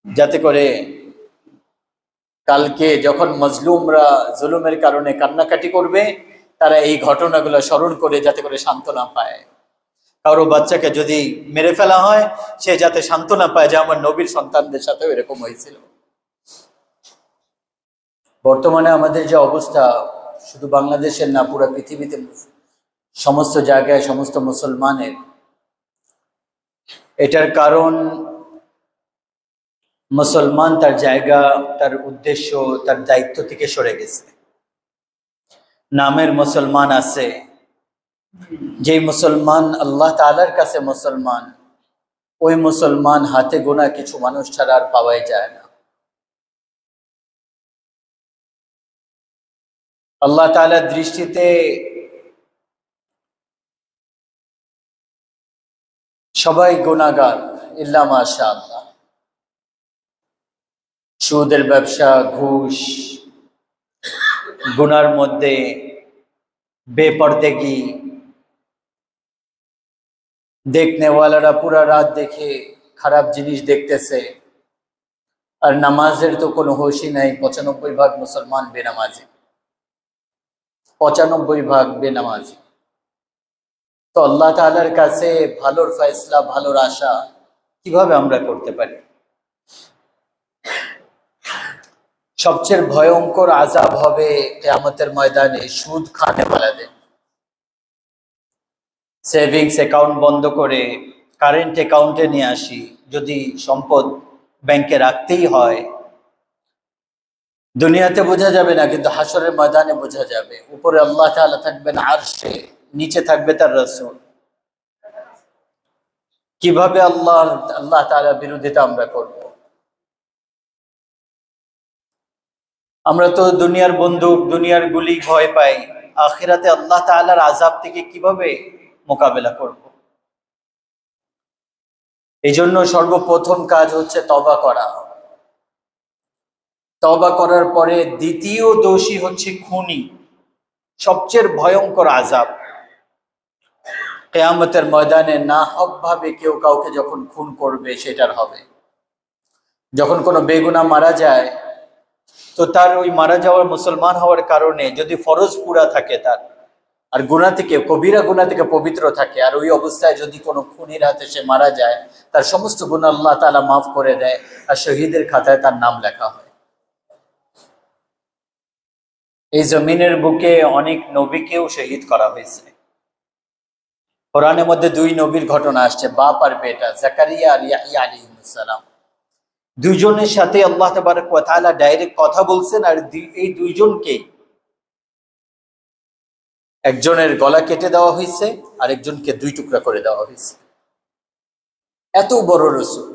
যাতে করে কালকে যখন মজলুমরা জুলুমের কারণে কান্নাকাটি করবে তারা এই ঘটনাগুলো স্মরণ করে যাতে করে সান্ত্বনা পায়। কারো বাচ্চাকে যদি মেরে ফেলা হয় সে যাতে সান্ত্বনা পায় যে আমার নবীর সন্তানদের সাথেও এরকম হয়েছিল। বর্তমানে আমাদের যে অবস্থা শুধু বাংলাদেশের না, পুরো পৃথিবীতে সমস্ত জায়গায় সমস্ত মুসলমানের, এটার কারণ মুসলমান তার জায়গা, তার উদ্দেশ্য, তার দায়িত্ব থেকে সরে গেছে। নামের মুসলমান আছে, যে মুসলমান আল্লাহ তাআলার কাছে মুসলমান, ওই মুসলমান হাতে গোনা কিছু মানুষ ছাড়া আর পাওয়াই যায় না। আল্লাহ তাআলার দৃষ্টিতে সবাই গুনাহগার ইল্লা মাশাআল্লাহ। সুদের ব্যবসা, ঘুষ, গুনার মধ্যে বেপরদেগি, দেখনেওয়ালারা পুরা রাত দেখে খারাপ জিনিস দেখতেছে, আর নামাজের তো কোনো হোশই নাই। ৯৫% মুসলমান বেনামাজি, ৯৫% বেনামাজি। তো আল্লাহ তাআলার কাছে ভালোর ফয়সলা, ভালোর আশা কিভাবে আমরা করতে পারি? সবচেয়ে ভয়ঙ্কর আযাব হবে কিয়ামতের ময়দানে সুদ খানে ওয়ালাদের। সেভিংস অ্যাকাউন্ট বন্ধ করে কারেন্ট অ্যাকাউন্টে নিয়ে আসি, যদি সম্পদ ব্যাংকে রাখতেই হয়। দুনিয়াতে বোঝা যাবে না, কিন্তু হাসরের ময়দানে বোঝা যাবে। উপরে আল্লাহ তাআলা থাকবেন আরশে, নিচে থাকবে তার রাসূল। কিভাবে আল্লাহ তাআলার বিরোধিতা আমরা করব? আমরা তো দুনিয়ার বন্দুক, দুনিয়ার গুলি ভয় পাই, আখিরাতে আল্লাহ তাআলার আযাব থেকে কিভাবে মোকাবেলা করব? এই জন্য সর্বপ্রথম কাজ হচ্ছে তওবা করা। তওবা করার পরে দ্বিতীয় দোষী হচ্ছে খুনি, সবচেয়ে ভয়ঙ্কর আযাব। কিয়ামতের ময়দানে না হক ভাবে কেউ কাউকে যখন খুন করবে সেটার হবে। যখন কোনো বেগুনাহ মারা যায়, তো তার ওই মারা যাওয়ার মুসলমান হওয়ার কারণে যদি ফরজ পুরা থাকে তার, আর গুনাহ থেকে, কবিরা গুনাহ থেকে পবিত্র থাকে, আর ওই অবস্থায় যদি কোনো খুনির হাতে সে মারা যায়, তার সমস্ত গুনাহ আল্লাহ তাআলা মাফ করে দেয়, আর শহীদের খাতায় তার নাম লেখা হয়। এই জমিনের বুকে অনেক নবীকেও শহীদ করা হয়েছে। কোরআনের মধ্যে ২ নবীর ঘটনা আসছে, বাপ আর বেটা, জাকারিয়া আর ইয়াহইয়া আলাইহিস সালাম। দুইজনের সাথে আল্লাহ তাবারক ওয়া তাআলা ডাইরেক্ট কথা বলছেন, আর এই দুইজনকে একজনের গলা কেটে দেওয়া হয়েছে, আর একজনকে ২ টুকরা করে দেওয়া হয়েছে। এত বড় রাসূল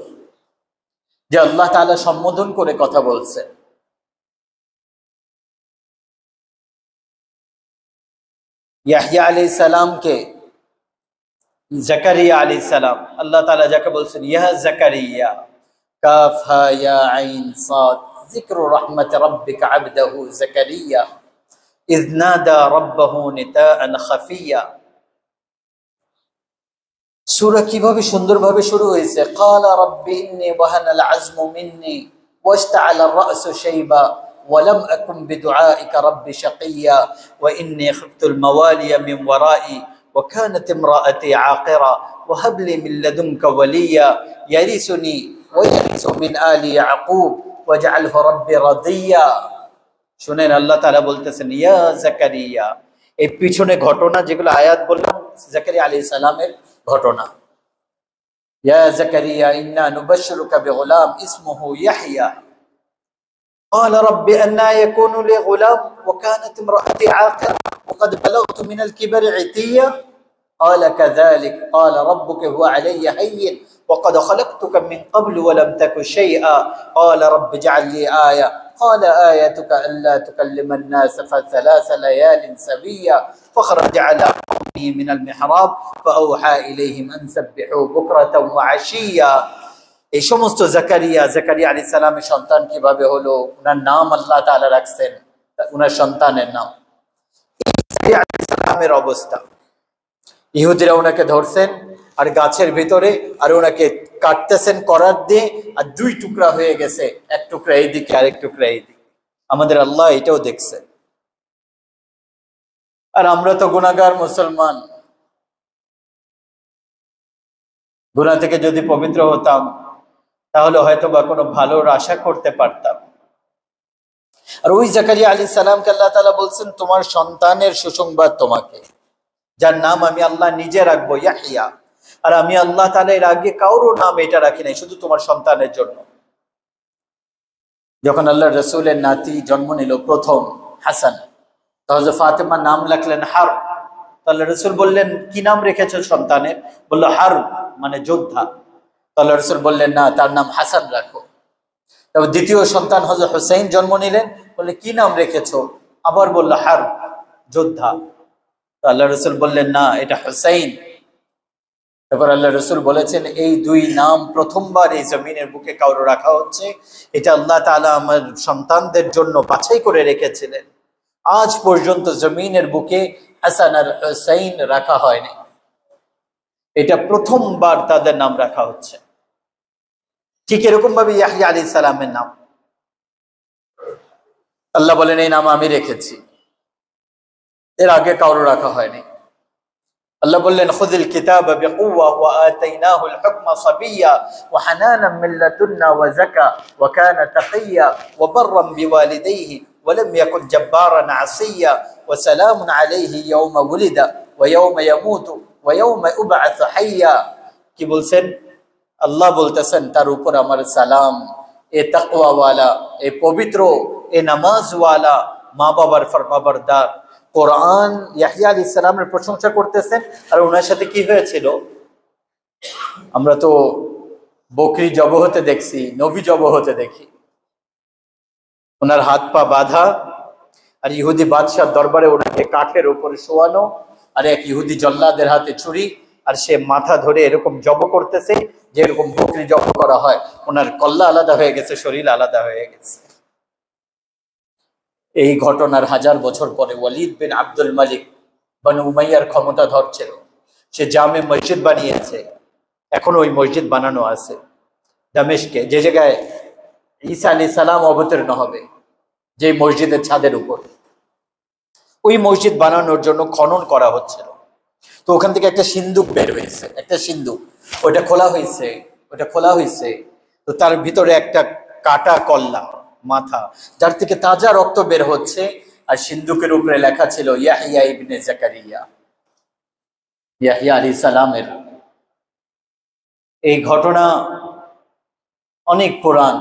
যে আল্লাহ তাআলা সম্বোধন করে কথা বলছে। ইয়াহইয়া আলাইহিস সালামকে জাকারিয়া আলাইহিস সালাম, আল্লাহ তাআলা যাকে বলছেন ইয়া জাকারিয়া, কাফ হা ইয়া আইন সাদ, যিকরু রাহমাতি রাব্বিকা আবদাহু জাকারিয়া ইয নাদা রাব্বাহু নিদাআন খাফিয়া। সূরা কিভাবে সুন্দরভাবে শুরু হয়েছে, ক্বালা রাব্বি ইন্নী ওয়াহানাল আযমু মিন্নী ওয়াশতাআলা আর-রা'সু শাইবা ওয়া লাম আকুন বিদুআইকা রাব্বি শাকিয়্যা ওয়া ইন্নী খিফতুল মাওয়ালিয়া মিন ওয়ারাই ওয়া কানাত ইমরাআতি আকিরা ওয়া হাব লি মিন লাদুনকা ওয়ালিয়্যা ইয়ারিসুনি ওয়া ইয়ারিসু মিন আলি ইয়াকুব ওয়াজআলহু রাব্বি রাদিয়্যা। শুনেন, আল্লাহ তাআলা বলতেছেন ইয়া জাকারিয়া। এই পিছনে ঘটনা যেগুলো আয়াত বললাম জাকারিয়া আলাইহিস সালামের ঘটনা। ইয়া জাকারিয়া ইন্না নুবাশশিরুকা বিগুলাম ইসমুহু ইয়াহইয়া ক্বালা রাব্বি আন্না ইয়াকুনু লি গুলাম ওয়া কানাত ইমরাআতি আকিরা ওয়া ক্বাদ বালাগতু মিনাল কিবারি ইতিয়্যা ক্বালা কাযালিক ক্বালা রাব্বুকা হুয়া আলাইয়া হায়্যিন ওয়া ক্বাদ খালাকতুকা মিন ক্বাবলু ওয়া লাম তাকু শাইআ ক্বালা রাব্বি ইজআল লি আয়া قال آيتك ألا تكلم الناس ثلاث ليال سويا فخرج على قومه من المحراب فأوحى إليهم أن سبحوا بكرة وعشيا। এই সমস্ত জাকারিয়া আলাইহিস সালামের সন্তান কিভাবে হলো, ওনার নাম আল্লাহ তাআলা রাখছেন, ওনার সন্তানের নাম। জাকারিয়া আলাইহিস সালামের অবস্থা, ইহুদিরা ওনাকে ধরছেন, আর গাছের ভিতরে, আর ওনাকে কাটতেছেন করার দিয়ে, আর দুই টুকরা হয়ে গেছে, এক টুকরা এইদিকে আরেক টুকরা এইদিকে। আমাদের আল্লাহ এটাও দেখছেন। আর আমরা তো গুনাহগার মুসলমান, গুনাহ থেকে যদি পবিত্র হতাম তাহলে হয়তো বা কোনো ভালোর আশা করতে পারতাম। আর ওই জাকারিয়া আলাইহিস সালামকে আল্লাহ তাআলা বলছেন, তোমার সন্তানের সুসংবাদ তোমাকে, যার নাম আমি আল্লাহ নিজে রাখবো ইয়াহইয়া। আর আমি আল্লাহ তাআলা এর আগে কারোর নাম এটা রাখি নাই, শুধু তোমার সন্তানের জন্য। যখন আল্লাহ রাসূলের নাতি জন্ম নিল প্রথম হাসান, তাহলে ফাতেমার নাম রাখলেন হারব। তাহলে রাসূল বললেন, কি নাম রেখেছো সন্তানের? বলল হারব, মানে যোদ্ধা। তাহলে রাসূল বললেন, না, তার নাম হাসান রাখো। তারপর দ্বিতীয় সন্তান হযরত হুসাইন জন্ম নিলেন, বললে কি নাম রেখেছো? আবার বলল হারব, যোদ্ধা। তো আল্লাহ রাসূল বললেন, না, এটা হুসাইন। তারপর আল্লাহ রাসূল বলেছেন, এই দুই নাম প্রথমবার এই জমিনের বুকে কারো রাখা হচ্ছে, এটা আল্লাহ তাআলা আমার সন্তানদের জন্য বাছাই করে রেখেছিলেন। আজ পর্যন্ত জমিনের বুকে হাসান আর হুসাইন রাখা হয়নি, এটা প্রথমবার তাদের নাম রাখা হচ্ছে। ঠিক এরকম ভাবে ইয়াহইয়া আলাইহিস সালামের নাম আল্লাহ বলেন, এই নাম আমি রেখেছি, এর আগে কারো রাখা হয়নি। আল্লাহ বললেন, খুযিল কিতাবা বিকুওয়া ওয়া আতাইনাহুল হুকমা সাবিয়্যা ওয়া হানানাম মিন লাদুন্না ওয়া যাকা ওয়া কানা তাকিয়্যা ওয়া বাররাম বিওয়ালিদাইহি ওয়া লাম ইয়াকুন জাব্বারান আসিয়্যা ওয়া সালামুন আলাইহি ইয়াওমা উলিদা ওয়া ইয়াওমা ইয়ামুতু ওয়া ইয়াওমা ইউবআসু হাইয়্যা। কি বলছেন? আল্লাহ বলতেছেন, তার উপর আমার সালাম, এ তাকওয়াওয়ালা, এ পবিত্র, এ নামাজওয়ালা, মা বাবার ফরমাবরদার। কোরআন ইয়াহইয়া আলাইহিস সালামের প্রশংসা করতেছেন। আর ওনার সাথে কি হয়েছিল? আমরা তো বকরি জব হতে দেখছি, নবী জব হতে দেখি। ওনার হাত পা বাঁধা, আর ইহুদি বাদশার দরবারে ওনাকে কাঠের উপরে শোয়ানো, আর এক ইহুদি জল্লাদের হাতে ছুরি, আর সে মাথা ধরে এরকম জব করতেছে যেরকম বকরি জব করা হয়। ওনার কল্লা আলাদা হয়ে গেছে, শরীর আলাদা হয়ে গেছে। এই ঘটনার 1000 বছর পরে ওয়ালিদ বিন আব্দুল মালিক বনু উমাইয়ার ক্ষমতাধর ছিল। সে জামে মসজিদ বানিয়েছে, এখন ওই মসজিদ বানানো আছে দামেস্কে, যে জায়গায় ঈসা আলাইহিস সালাম অবতীর্ণ হবে, যে মসজিদের ছাদের উপর। ওই মসজিদ বানানোর জন্য খনন করা হচ্ছিল। তো ওখান থেকে একটা সিন্দুক বের হয়েছে, একটা সিন্দুক, ওটা খোলা হয়েছে। তো তার ভিতরে একটা কাটা কল্লা মাথা, যার থেকে তাজা রক্ত বের হচ্ছে। আর সিন্দুকের উপরে লেখা ছিল ইয়াহইয়া ইবনে জাকারিয়া, ইয়াহইয়া আলাইহিস সালামের। এই ঘটনা অনেক পুরাণ।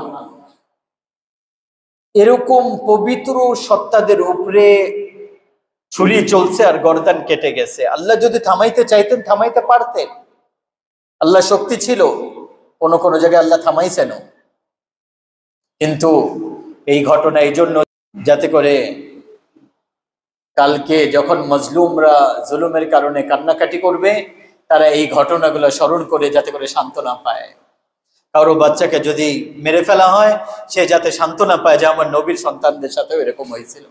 এরকম পবিত্র সত্তাদের উপরে ছুরি চলছে আর গর্দান কেটে গেছে। আল্লাহ যদি থামাইতে চাইতেন থামাইতে পারতেন, আল্লাহ শক্তি ছিল, কোন কোন জায়গায় আল্লাহ থামাইছেন। কিন্তু এই ঘটনা এই জন্য, যাতে করে কালকে যখন মজলুমরা জুলুমের কারণে কান্নাকাটি করবে, তারা এই ঘটনাগুলো স্মরণ করে যাতে করে সান্ত্বনা পায়। কারো বাচ্চাকে যদি মেরে ফেলা হয়, সে যাতে সান্ত্বনা পায় যে আমার নবীর সন্তানদের সাথেও এরকম হয়েছিল।